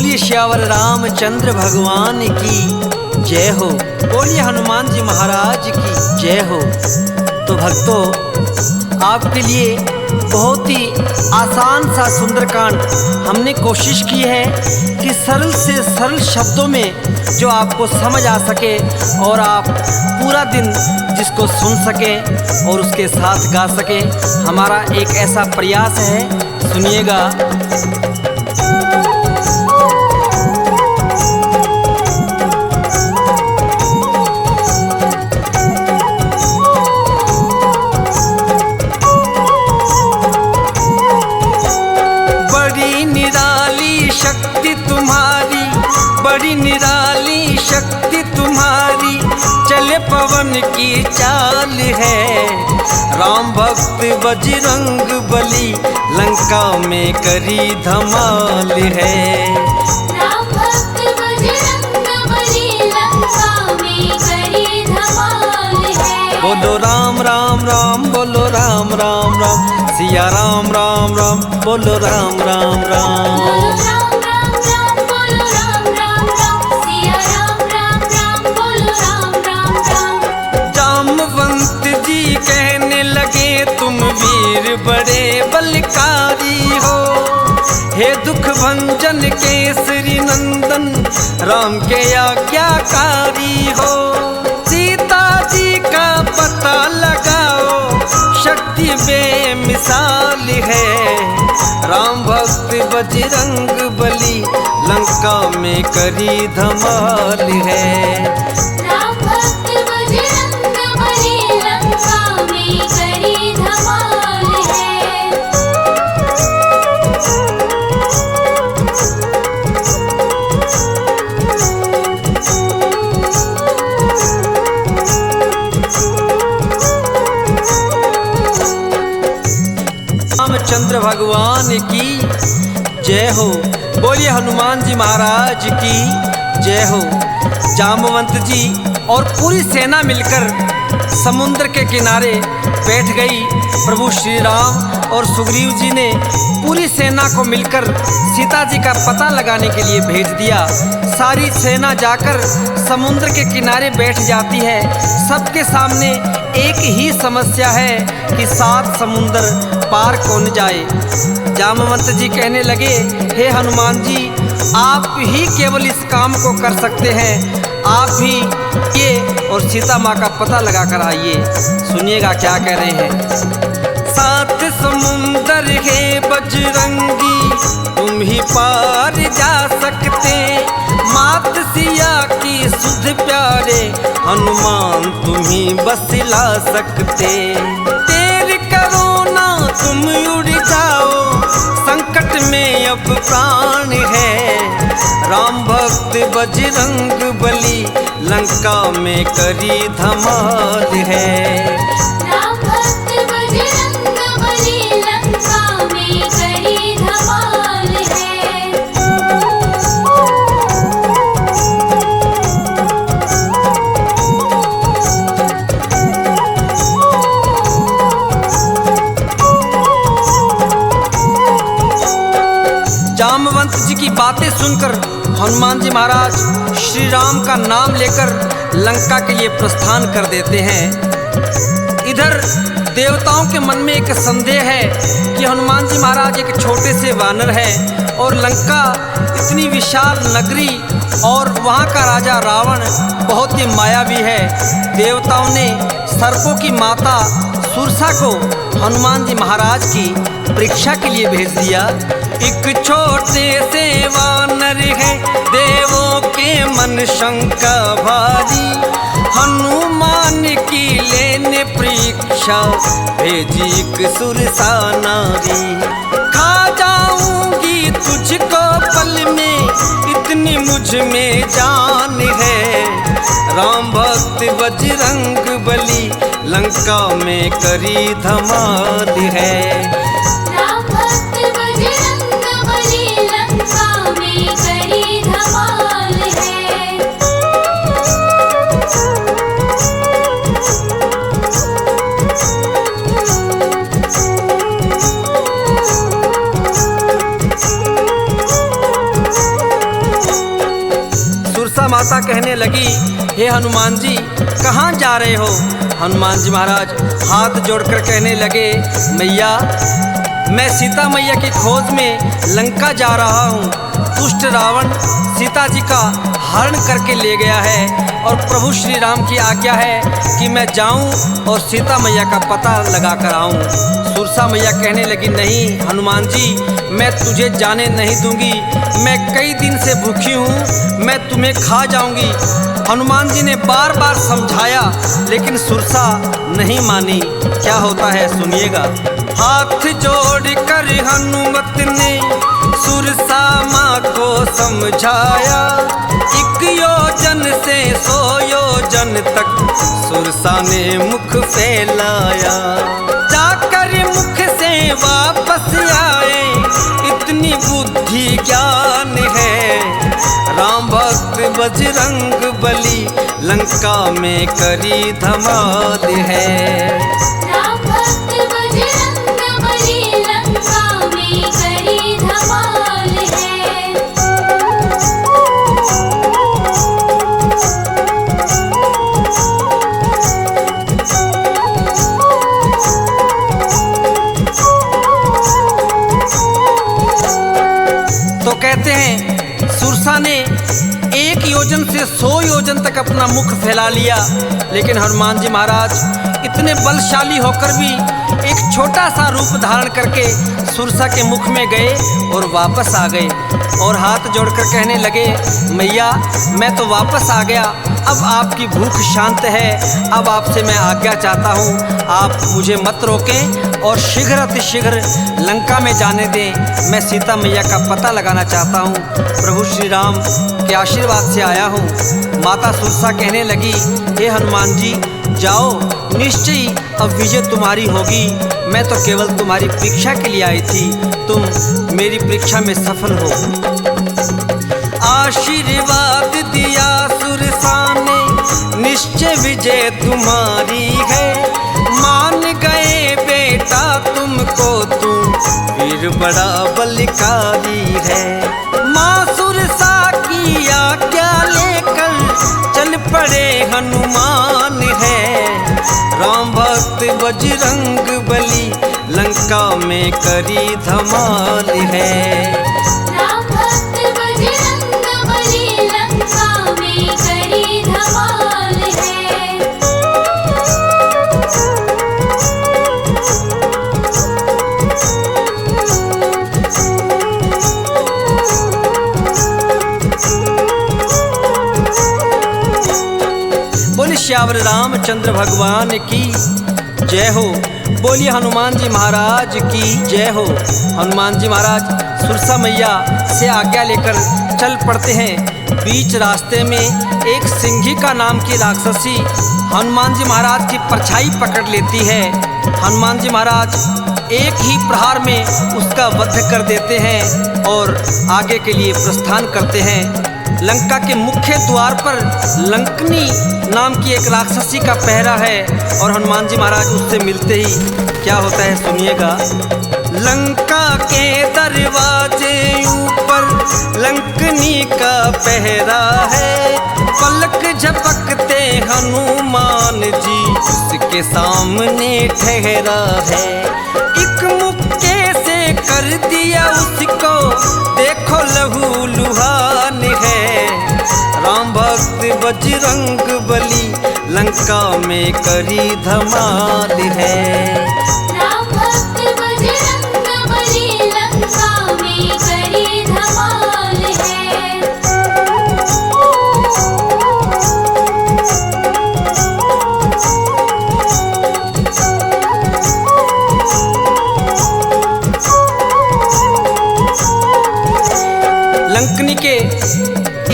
बोलिए श्यावर रामचंद्र भगवान की जय हो। बोलिए हनुमान जी महाराज की जय हो। तो भक्तों, आपके लिए बहुत ही आसान सा सुंदरकांड हमने कोशिश की है कि सरल से सरल शब्दों में जो आपको समझ आ सके और आप पूरा दिन जिसको सुन सकें और उसके साथ गा सकें। हमारा एक ऐसा प्रयास है, सुनिएगा। बड़ी निराली शक्ति तुम्हारी, चले पवन की चाल है। राम भक्त बजरंग बली, लंका में करी धमाल है। राम भक्त बजरंग बली, लंका में करी धमाल है। बोलो राम राम राम, बोलो राम राम राम, सिया राम राम राम, बोलो राम राम राम। कहने लगे तुम वीर बड़े बलकारी हो, हे दुख भंजन केसरी नंदन, राम के आज्ञाकारी हो। सीता जी का पता लगाओ, शक्ति बेमिसाल है। राम भक्त बजरंग बली, लंका में करी धमाल है। रामचंद्र भगवान की जय हो। बोलिए हनुमान जी महाराज की जय हो। जामवंत जी और पूरी सेना मिलकर समुद्र के किनारे बैठ गई। प्रभु श्री राम और सुग्रीव जी ने पूरी सेना को मिलकर सीता जी का पता लगाने के लिए भेज दिया। सारी सेना जाकर समुद्र के किनारे बैठ जाती है। सबके सामने एक ही समस्या है कि 7 समुद्र पार कौन जाए। जामवंत जी कहने लगे, हे हनुमान जी, आप ही केवल इस काम को कर सकते हैं। आप ही ये और सीता माँ का पता लगा कर आइए। सुनिएगा क्या कह रहे हैं। 7 समुंदर है बजरंगी, तुम ही पार जा सकते। मात सिया की सुध प्यारे, हनुमान तुम ही बसला सकते। तेर करो ना तुम उड़ जाओ, संकट में अब प्राण है। राम भक्त बजरंग बली, लंका में करी धमाल है। राम भक्त बजरंग बली, लंका में करी धमाल है। जामवंत जी की बातें सुनकर हनुमान जी महाराज श्री राम का नाम लेकर लंका के लिए प्रस्थान कर देते हैं। इधर देवताओं के मन में एक संदेह है कि हनुमान जी महाराज एक छोटे से वानर है और लंका इतनी विशाल नगरी और वहाँ का राजा रावण बहुत ही मायावी है। देवताओं ने सर्पों की माता सुरसा को हनुमान जी महाराज की परीक्षा के लिए भेज दिया। एक छोटे से वानर है, देवों के मन शंका भारी। हनुमान की लेने परीक्षा, भेजी एक सुरसा नारी। खा जाऊंगी तुझको पल में, इतनी मुझ में जान है। राम भक्त बजरंग बली, लंका में करी धमाल है। सुरसा माता कहने लगी, हे हनुमान जी कहाँ जा रहे हो? हनुमान जी महाराज हाथ जोड़कर कहने लगे, मैया मैं सीता मैया की खोज में लंका जा रहा हूँ। दुष्ट रावण सीता जी का हरण करके ले गया है और प्रभु श्री राम की आज्ञा है कि मैं जाऊं और सीता मैया का पता लगा कर आऊं। सुरसा मैया कहने लगी, नहीं हनुमान जी मैं तुझे जाने नहीं दूंगी, मैं कई दिन से भूखी हूँ, मैं तुम्हें खा जाऊंगी। हनुमान जी ने बार बार समझाया लेकिन सुरसा नहीं मानी। क्या होता है सुनिएगा। हाथ जोड़ कर हनुमत ने सुरसा माँ को समझाया, एक योजन से 100 योजन तक सुरसा ने मुख फैलाया। जाकर मुख से वापस आए, इतनी बुद्धि ज्ञान है, राम भक्त बजरंग बली लंका में करी धमाल है। राम भक्त बजरंग बली लंका में करी धमाल है। तो कहते हैं सुरसा ने 1 योजन से 100 योजन तक अपना मुख फैला लिया, लेकिन हनुमान जी महाराज इतने बलशाली होकर भी एक छोटा सा रूप धारण करके सुरसा के मुख में गए और वापस आ गए और हाथ जोड़कर कहने लगे, मैया मैं तो वापस आ गया, अब आपकी भूख शांत है, अब आपसे मैं आज्ञा चाहता हूँ, आप मुझे मत रोकें और शीघ्र अतिशीघ्र लंका में जाने दें। मैं सीता मैया का पता लगाना चाहता हूँ, प्रभु श्री राम के आशीर्वाद से आया हूँ। माता सुरसा कहने लगी, हे हनुमान जी जाओ, निश्चय अब विजय तुम्हारी होगी, मैं तो केवल तुम्हारी परीक्षा के लिए आई थी, तुम मेरी परीक्षा में सफल हो। आशीर्वाद दिया सुरसा ने, निश्चय विजय तुम्हारी है, मान गए बेटा तुमको, तुम वीर बड़ा बलकारी है। माँ सुरसा की आज्ञा लेकर चल पड़े हनुमान है, राम भक्त बजरंग बली लंका में करी धमाल है। राम भक्त बजरंग बली लंका में करी धमाल है। बोले श्यावर रामचंद्र भगवान की जय हो। बोलिए हनुमान जी महाराज की जय हो। हनुमान जी महाराज सुरसा मैया से आज्ञा लेकर चल पड़ते हैं। बीच रास्ते में एक सिंहिका नाम की राक्षसी हनुमान जी महाराज की परछाई पकड़ लेती है। हनुमान जी महाराज एक ही प्रहार में उसका वध कर देते हैं और आगे के लिए प्रस्थान करते हैं। लंका के मुख्य द्वार पर लंकनी नाम की एक राक्षसी का पहरा है और हनुमान जी महाराज उससे मिलते ही क्या होता है सुनिएगा। लंका के दरवाजे ऊपर लंकनी का पहरा है, पलक झपकते हनुमान जी उसके सामने ठहरा है। एक मुक्के से कर दिया उसको देखो लहू लुहान है, राम भक्त बजरंग बली लंका में करी धमाल है। राम भक्त बजरंग बली लंका में करी धमाल है। लंकनी के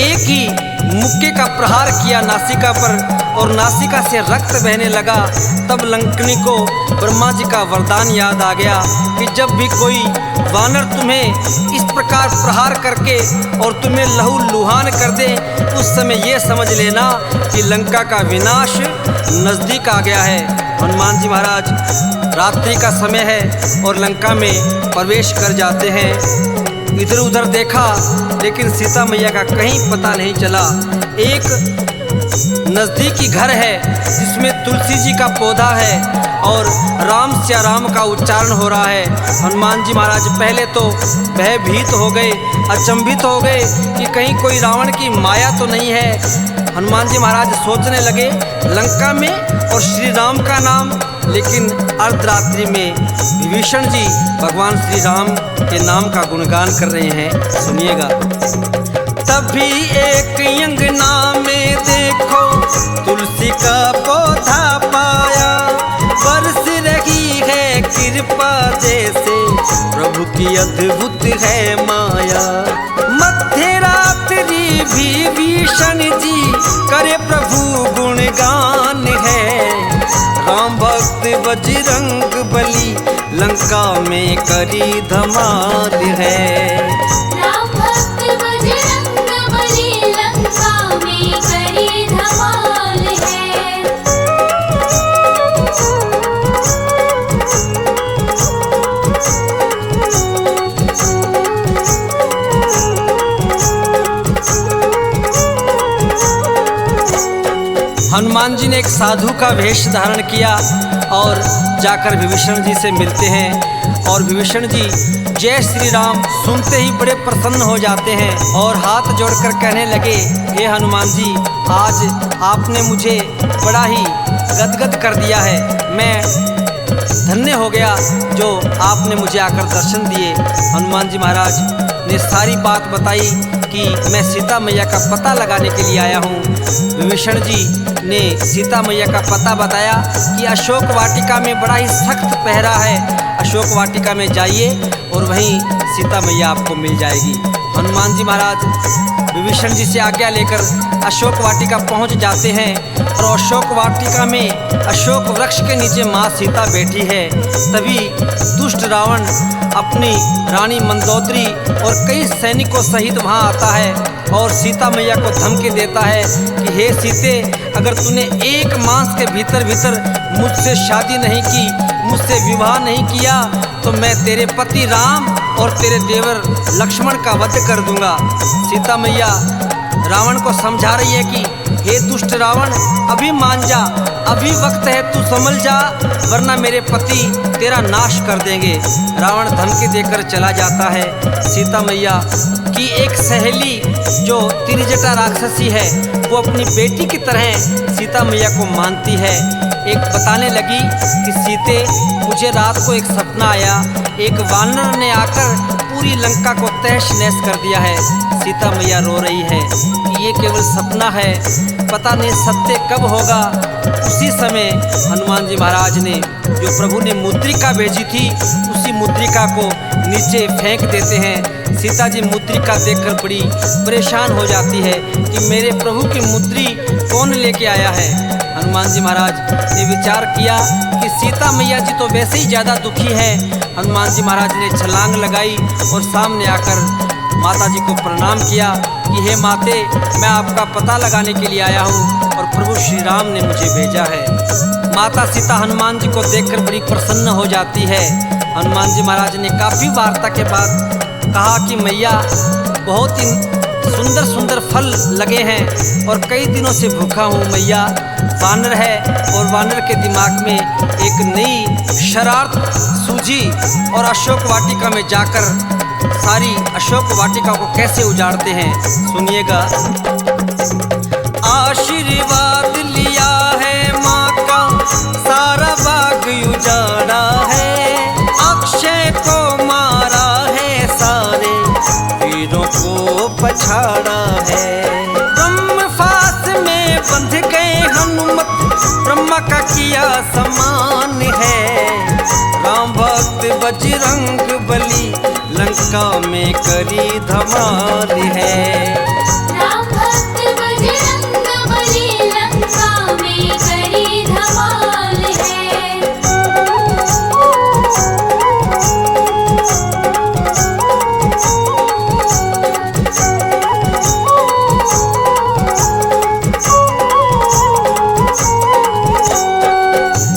एक ही मुक्के का प्रहार किया नासिका पर और नासिका से रक्त बहने लगा। तब लंकनी को ब्रह्मा जी का वरदान याद आ गया कि जब भी कोई वानर तुम्हें इस प्रकार प्रहार करके और तुम्हें लहू लुहान कर दे, उस समय ये समझ लेना कि लंका का विनाश नज़दीक आ गया है। हनुमान जी महाराज रात्रि का समय है और लंका में प्रवेश कर जाते हैं। इधर उधर देखा लेकिन सीता मैया का कहीं पता नहीं चला। एक नज़दीकी घर है जिसमें तुलसी जी का पौधा है और राम सिया राम का उच्चारण हो रहा है। हनुमान जी महाराज पहले तो भयभीत हो गए, अचंभित हो गए कि कहीं कोई रावण की माया तो नहीं है। हनुमान जी महाराज सोचने लगे लंका में और श्री राम का नाम, लेकिन अर्धरात्रि में विभीषण जी भगवान श्री राम के नाम का गुणगान कर रहे हैं। सुनिएगा। तभी एक अंगना में देखो तुलसी का पौधा पाया, बरस रही है कृपा जैसे प्रभु की अद्भुत है माया। मध्य रात्रि भी विभीषण जी करे प्रभु गुणगान है, राम भक्त बजरंग बली लंका में करी धमाल है। राम भक्त बजरंग बली लंका में करी धमाल है। हनुमान जी ने एक साधु का वेश धारण किया और जाकर विभीषण जी से मिलते हैं और विभीषण जी जय श्री राम सुनते ही बड़े प्रसन्न हो जाते हैं और हाथ जोड़कर कहने लगे, हे हनुमान जी, आज आपने मुझे बड़ा ही गदगद कर दिया है। मैं धन्य हो गया जो आपने मुझे आकर दर्शन दिए। हनुमान जी महाराज ने सारी बात बताई कि मैं सीता मैया का पता लगाने के लिए आया हूँ। विभीषण जी ने सीता मैया का पता बताया कि अशोक वाटिका में बड़ा ही सख्त पहरा है, अशोक वाटिका में जाइए और वहीं सीता मैया आपको मिल जाएगी। हनुमान जी महाराज विभीषण जी से आज्ञा लेकर अशोक वाटिका पहुंच जाते हैं और अशोक वाटिका में अशोक वृक्ष के नीचे माँ सीता बैठी है। तभी दुष्ट रावण अपनी रानी मंदोदरी और कई सैनिकों सहित वहां आता है और सीता मैया को धमकी देता है कि हे सीते, अगर तूने एक मास के भीतर भीतर मुझसे शादी नहीं की, मुझसे विवाह नहीं किया, तो मैं तेरे पति राम और तेरे देवर लक्ष्मण का वध कर दूंगा। सीता मैया रावण को समझा रही है कि हे दुष्ट रावण, अभी मान जा, अभी वक्त है, तू संभल जा, वरना मेरे पति तेरा नाश कर देंगे। रावण धमकी देकर चला जाता है। सीता मैया की एक सहेली जो त्रिजटा राक्षसी है वो अपनी बेटी की तरह सीता मैया को मानती है। एक बताने लगी कि सीते, मुझे रात को एक सपना आया, एक वानर ने आकर पूरी लंका को तहस नहस कर दिया है। सीता मैया रो रही है कि ये केवल सपना है, पता नहीं सत्य कब होगा। उसी समय हनुमान जी महाराज ने जो प्रभु ने मुद्रिका भेजी थी उसी मुद्रिका को नीचे फेंक देते हैं। सीता जी मुद्रिका देखकर बड़ी परेशान हो जाती है कि मेरे प्रभु की मुद्री कौन लेके आया है। हनुमान जी महाराज ने विचार किया कि सीता मैया जी तो वैसे ही ज़्यादा दुखी है। हनुमान जी महाराज ने छलांग लगाई और सामने आकर माता जी को प्रणाम किया कि हे माते, मैं आपका पता लगाने के लिए आया हूँ और प्रभु श्री राम ने मुझे भेजा है। माता सीता हनुमान जी को देखकर बड़ी प्रसन्न हो जाती है। हनुमान जी महाराज ने काफ़ी वार्ता के बाद कहा कि मैया, बहुत ही सुंदर सुंदर फल लगे हैं और कई दिनों से भूखा हूँ मैया। वानर है और वानर के दिमाग में एक नई शरारत सूझी और अशोक वाटिका में जाकर सारी अशोक वाटिका को कैसे उजाड़ते हैं, सुनिएगा। आशीर्वाद लिया है माँ का, सारा बाग उजाड़ा है, अक्षय को मारा है, सारे वीरों को पछाड़ा है। ब्रह्मफास में बंध गए हनुमत, ब्रह्मा का किया समान है, राम भक्त बजरंग बली लंका में करी धमाल है। राम भक्त बजरंग बली लंका में करी धमाल है।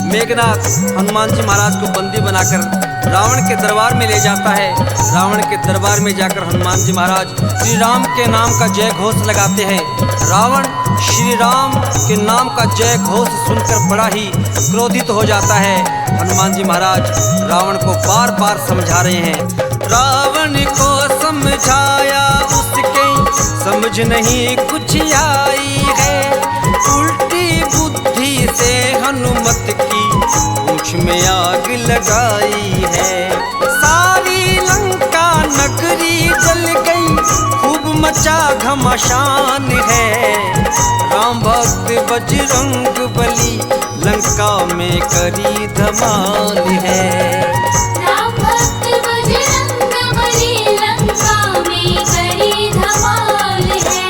मेघनाथ हनुमान जी महाराज को बंदी बनाकर रावण के दरबार में ले जाता है। रावण के दरबार में जाकर हनुमान जी महाराज श्री राम के नाम का जय घोष लगाते हैं। रावण श्री राम के नाम का जय घोष सुनकर बड़ा ही क्रोधित हो जाता है। हनुमान जी महाराज रावण को बार बार समझा रहे हैं। रावण को समझाया उसके समझ नहीं कुछ आई है, उल्टी बुद्धि से हनुमत की पूंछ में आग लगाई है। सारी लंका नगरी जल गई, खूब मचा घमासान है। राम भक्त बजरंग बली लंका में करी धमाल है। राम भक्त बजरंग बली लंका में करी धमाल है।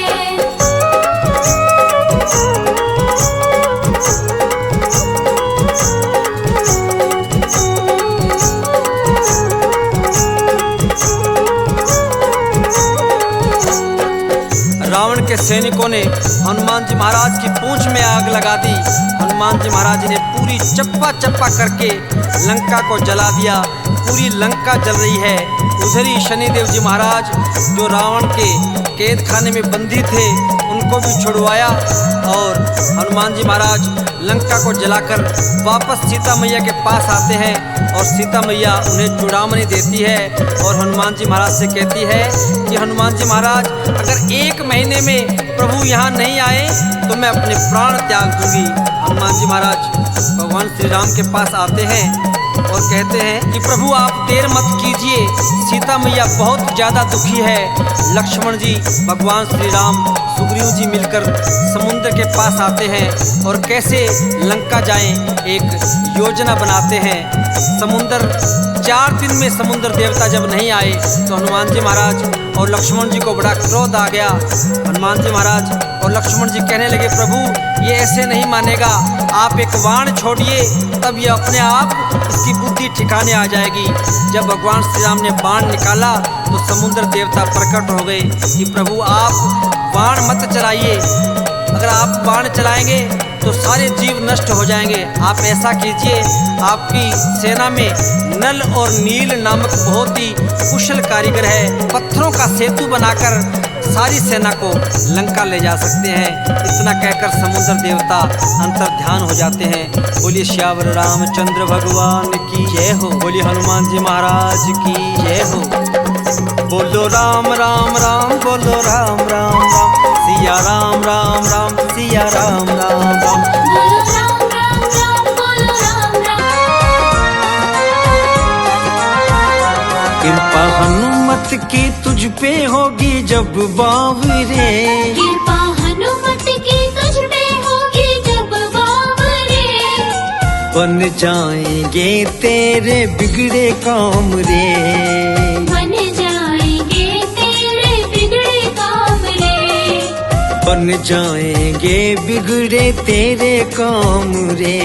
रावण के सैनिकों ने हनुमान जी महाराज की पूंछ में आग लगा दी। हनुमान जी महाराज ने पूरी चप्पा चप्पा करके लंका को जला दिया। पूरी लंका जल रही है। उधर ही शनिदेव जी महाराज जो रावण के कैद खाने में बंदी थे उनको भी छुड़वाया और हनुमान जी महाराज लंका को जलाकर वापस सीता मैया के पास आते हैं और सीता मैया उन्हें चूड़ामणि देती है और हनुमान जी महाराज से कहती है कि हनुमान जी महाराज अगर 1 महीने में प्रभु यहाँ नहीं आए तो मैं अपने प्राण त्याग दूंगी। हनुमान जी महाराज भगवान श्री राम के पास आते हैं और कहते हैं कि प्रभु आप देर मत कीजिए, सीता मैया बहुत ज़्यादा दुखी है। लक्ष्मण जी, भगवान श्री राम, सुग्रीव जी मिलकर समुद्र के पास आते हैं और कैसे लंका जाएं एक योजना बनाते हैं। समुद्र 4 दिन में समुद्र देवता जब नहीं आए तो हनुमान जी महाराज और लक्ष्मण जी को बड़ा क्रोध आ गया। हनुमान जी महाराज और लक्ष्मण जी कहने लगे प्रभु ये ऐसे नहीं मानेगा, आप एक बाण छोड़िए तब ये अपने आप इसकी बुद्धि ठिकाने आ जाएगी। जब भगवान श्री राम ने बाण निकाला तो समुद्र देवता प्रकट हो गए कि प्रभु आप बाण मत चलाइए, अगर आप बाण चलाएंगे तो सारे जीव नष्ट हो जाएंगे। आप ऐसा कीजिए, आपकी सेना में नल और नील नामक बहुत ही कुशल कारीगर है, पत्थरों का सेतु बनाकर सारी सेना को लंका ले जा सकते हैं। इतना कहकर समुद्र देवता अंतर ध्यान हो जाते हैं। बोलिए श्यावर रामचंद्र भगवान की जय हो। बोलिए हनुमान जी महाराज की जय हो। बोलो राम राम राम, बोलो राम राम राम, सिया राम राम राम, सिया राम राम राम। बोलो राम राम राम, बोलो राम राम। कृपा हनुमत की तुझ पे होगी जब बावरे, कृपा हनुमत की तुझ पे होगी जब बावरे। बन जाएंगे तेरे बिगड़े काम रे, बन जाएंगे तेरे बिगड़े काम रे। बन जाएंगे बिगड़े तेरे काम रे।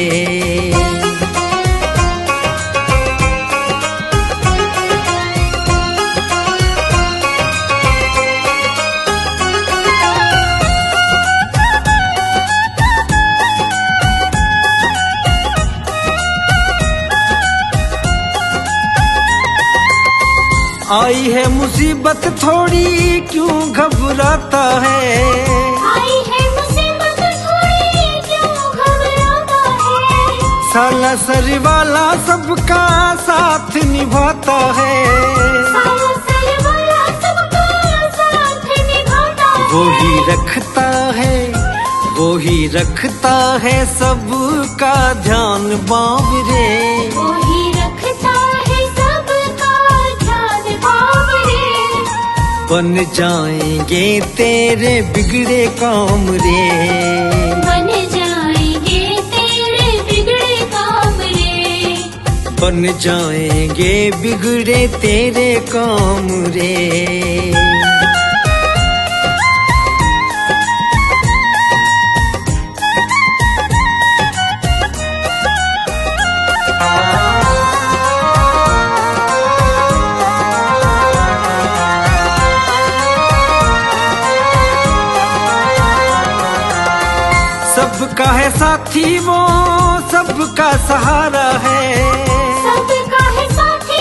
आई है मुसीबत थोड़ी क्यों घबराता है, आई है मुसीबत थोड़ी क्यों घबराता है। साला सर वाला सबका साथ निभाता है, साला सर वाला सबका साथ निभाता है। वो ही रखता है, वो ही रखता है सबका ध्यान बावरे। वो ही रखता है सबका ध्यान बावरे। बन जाएंगे तेरे बिगड़े काम रे, बन जाएंगे तेरे बिगड़े काम रे। बन जाएंगे बिगड़े तेरे काम रे। सबका है साथी वो सबका सहारा है, सबका है साथी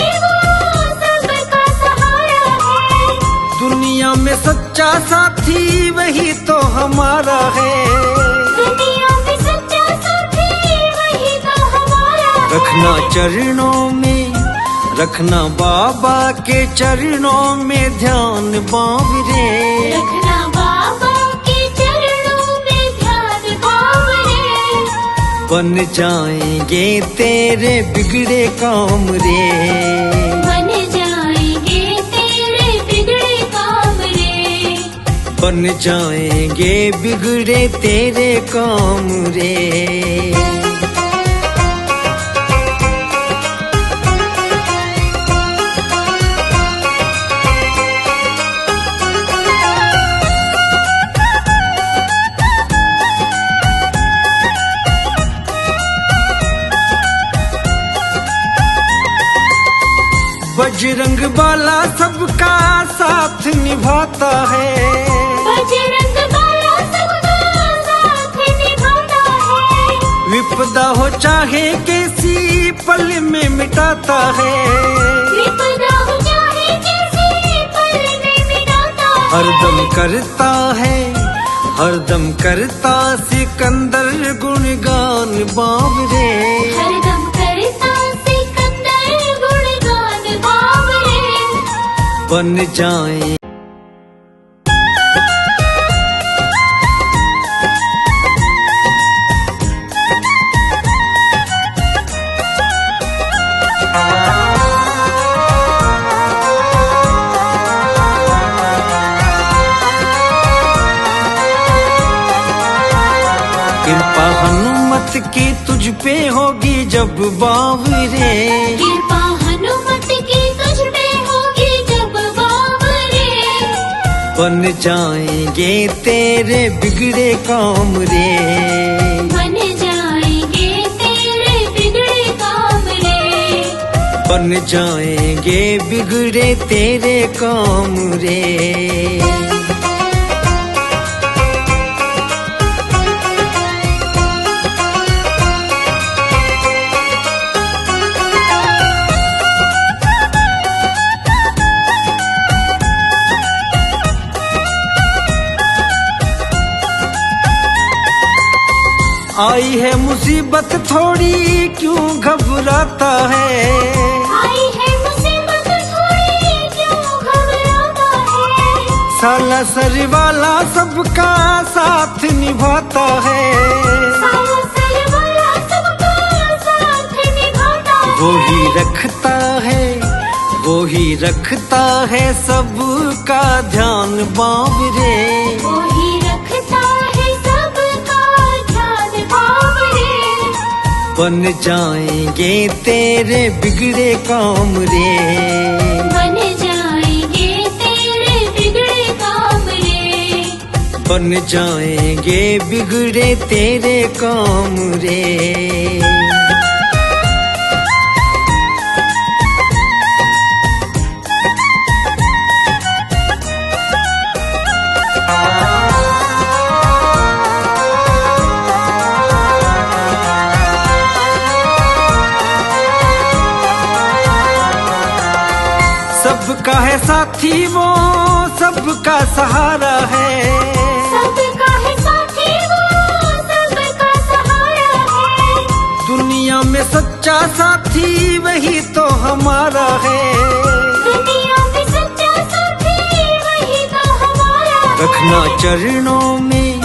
में सच्चा साथी वही तो हमारा है। दुनिया में सच्चा साथी वही तो हमारा है। रखना चरणों में, रखना बाबा के चरणों में ध्यान बाबरे। रखना बाबा के चरणों में ध्यान बाबरे। बन जाएंगे तेरे बिगड़े काम रे। बन जाएंगे तेरे बिगड़े काम रे। बन जाएंगे बिगड़े तेरे काम रे। बजरंग बाला सबका साथ निभाता है। बजरंग बाला सबका साथ निभाता है। विपदा हो चाहे कैसी पल में मिटाता है। विपदा हो चाहे कैसी पल में मिटाता है। हरदम करता है, हरदम करता सिकंदर गुणगान बाबरे। हरदम करता सिकंदर गुणगान बाबरे। बन जाए कृपा हनुमत की तुझ पे होगी जब बावरे। कृपा हनुमत की तुझ पे होगी जब बाबरे। बन जाएंगे तेरे बिगड़े काम रे। बन जाएंगे तेरे बिगड़े काम रे। बन जाएंगे बिगड़े तेरे काम रे। आई है मुसीबत थोड़ी क्यों घबराता है। आई है मुसीबत थोड़ी क्यों घबराता है। साला सर वाला सबका साथ निभाता है। साला सर वाला सबका साथ निभाता है। वो ही रखता है, वो ही रखता है सबका ध्यान बाबरे। वो ही रखता है सबका ध्यान बाबरे। बन जाएंगे तेरे बिगड़े काम रे। बन जाएंगे तेरे बिगड़े काम रे। बन जाएंगे बिगड़े तेरे काम रे। सबका है साथी वो, सबका सहारा है। सबका है साथी वो, सबका सहारा है। दुनिया में सच्चा साथी वही तो हमारा है। दुनिया में सच्चा साथी वही तो हमारा है। रखना चरणों में,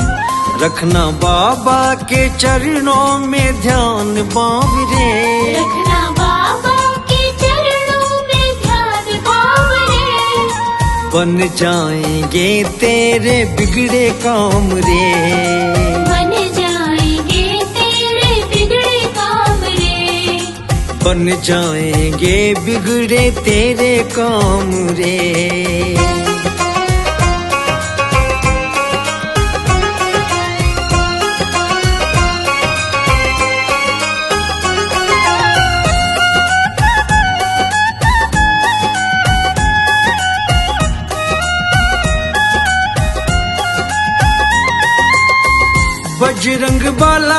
रखना बाबा के चरणों में ध्यान बाबरे। रखना बाबा के चरणों में ध्यान बाबरे। बन जाएंगे तेरे बिगड़े काम रे। बन जाएंगे तेरे बिगड़े काम रे। बन जाएंगे बिगड़े तेरे काम रे। बजरंग बाला